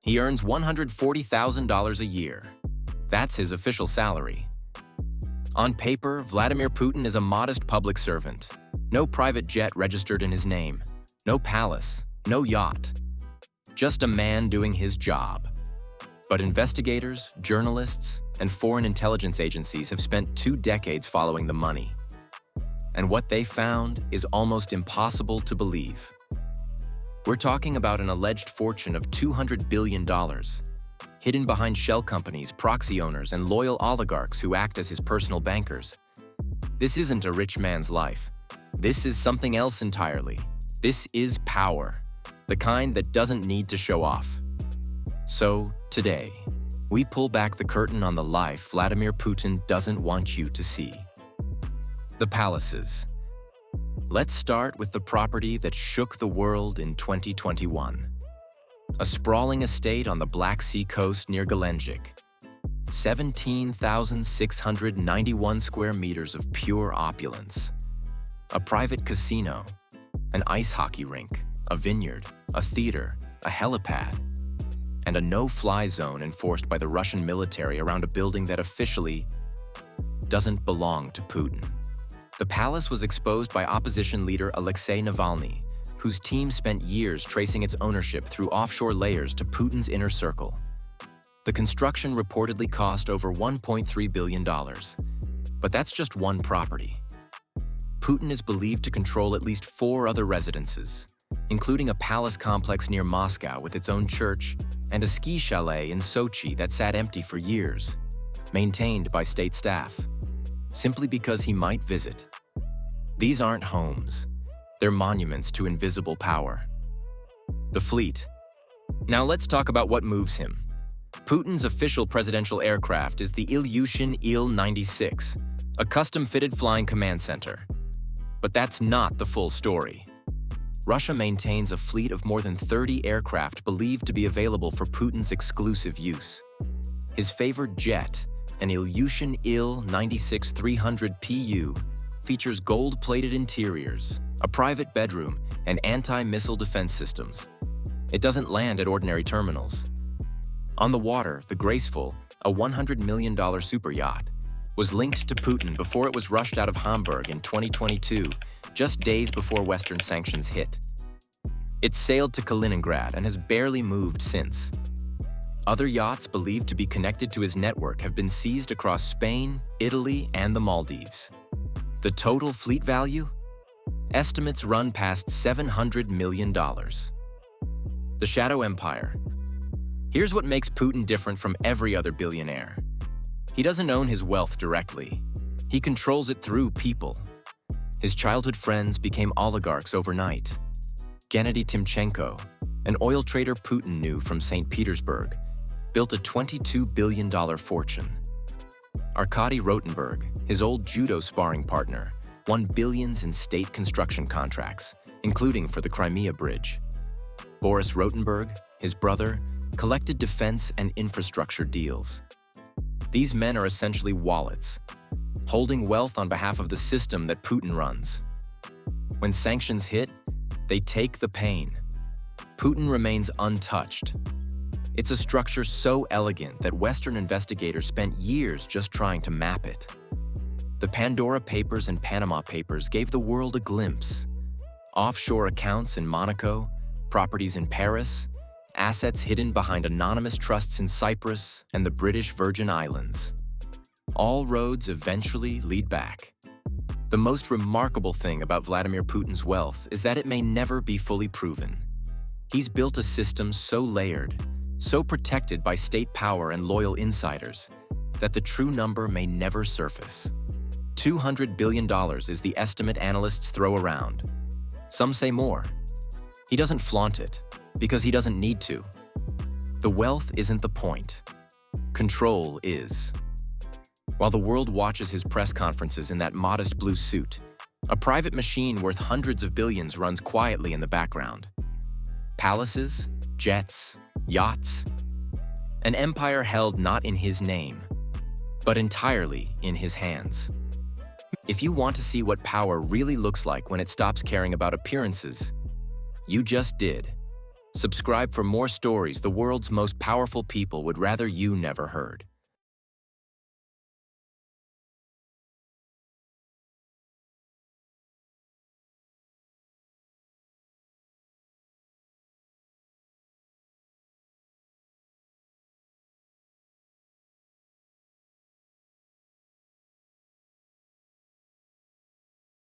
He earns $140,000 a year. That's his official salary. On paper, Vladimir Putin is a modest public servant. No private jet registered in his name. No palace. No yacht. Just a man doing his job. But investigators, journalists, and foreign intelligence agencies have spent 2 decades following the money. And what they found is almost impossible to believe. We're talking about an alleged fortune of $200 billion, hidden behind shell companies, proxy owners, and loyal oligarchs who act as his personal bankers. This isn't a rich man's life. This is something else entirely. This is power, the kind that doesn't need to show off. So, today, we pull back the curtain on the life Vladimir Putin doesn't want you to see. The palaces. Let's start with the property that shook the world in 2021. A sprawling estate on the Black Sea coast near Gelendzhik. 17,691 square meters of pure opulence. A private casino, an ice hockey rink, a vineyard, a theater, a helipad, and a no-fly zone enforced by the Russian military around a building that officially doesn't belong to Putin. The palace was exposed by opposition leader Alexei Navalny, whose team spent years tracing its ownership through offshore layers to Putin's inner circle. The construction reportedly cost over $1.3 billion. But that's just one property. Putin is believed to control at least 4 other residences, including a palace complex near Moscow with its own church and a ski chalet in Sochi that sat empty for years, maintained by state staff, simply because he might visit. These aren't homes. They're monuments to invisible power. The fleet. Now let's talk about what moves him. Putin's official presidential aircraft is the Ilyushin Il-96, a custom-fitted flying command center. But that's not the full story. Russia maintains a fleet of more than 30 aircraft believed to be available for Putin's exclusive use. His favored jet, an Ilyushin Il-96-300 PU, features gold-plated interiors, a private bedroom, and anti-missile defense systems. It doesn't land at ordinary terminals. On the water, the Graceful, a $100 million superyacht, was linked to Putin before it was rushed out of Hamburg in 2022, just days before Western sanctions hit. It sailed to Kaliningrad and has barely moved since. Other yachts believed to be connected to his network have been seized across Spain, Italy, and the Maldives. The total fleet value? Estimates run past $700 million. The Shadow Empire. Here's what makes Putin different from every other billionaire. He doesn't own his wealth directly. He controls it through people. His childhood friends became oligarchs overnight. Gennady Timchenko, an oil trader Putin knew from St. Petersburg, built a $22 billion fortune. Arkady Rotenberg, his old judo sparring partner, won billions in state construction contracts, including for the Crimea Bridge. Boris Rotenberg, his brother, collected defense and infrastructure deals. These men are essentially wallets, holding wealth on behalf of the system that Putin runs. When sanctions hit, they take the pain. Putin remains untouched. It's a structure so elegant that Western investigators spent years just trying to map it. The Pandora Papers and Panama Papers gave the world a glimpse. Offshore accounts in Monaco, properties in Paris, assets hidden behind anonymous trusts in Cyprus and the British Virgin Islands. All roads eventually lead back. The most remarkable thing about Vladimir Putin's wealth is that it may never be fully proven. He's built a system so layered, so protected by state power and loyal insiders, that the true number may never surface. $200 billion is the estimate analysts throw around. Some say more. He doesn't flaunt it, because he doesn't need to. The wealth isn't the point. Control is. While the world watches his press conferences in that modest blue suit, a private machine worth hundreds of billions runs quietly in the background. Palaces, jets, yachts. An empire held not in his name, but entirely in his hands. If you want to see what power really looks like when it stops caring about appearances, you just did. Subscribe for more stories the world's most powerful people would rather you never heard.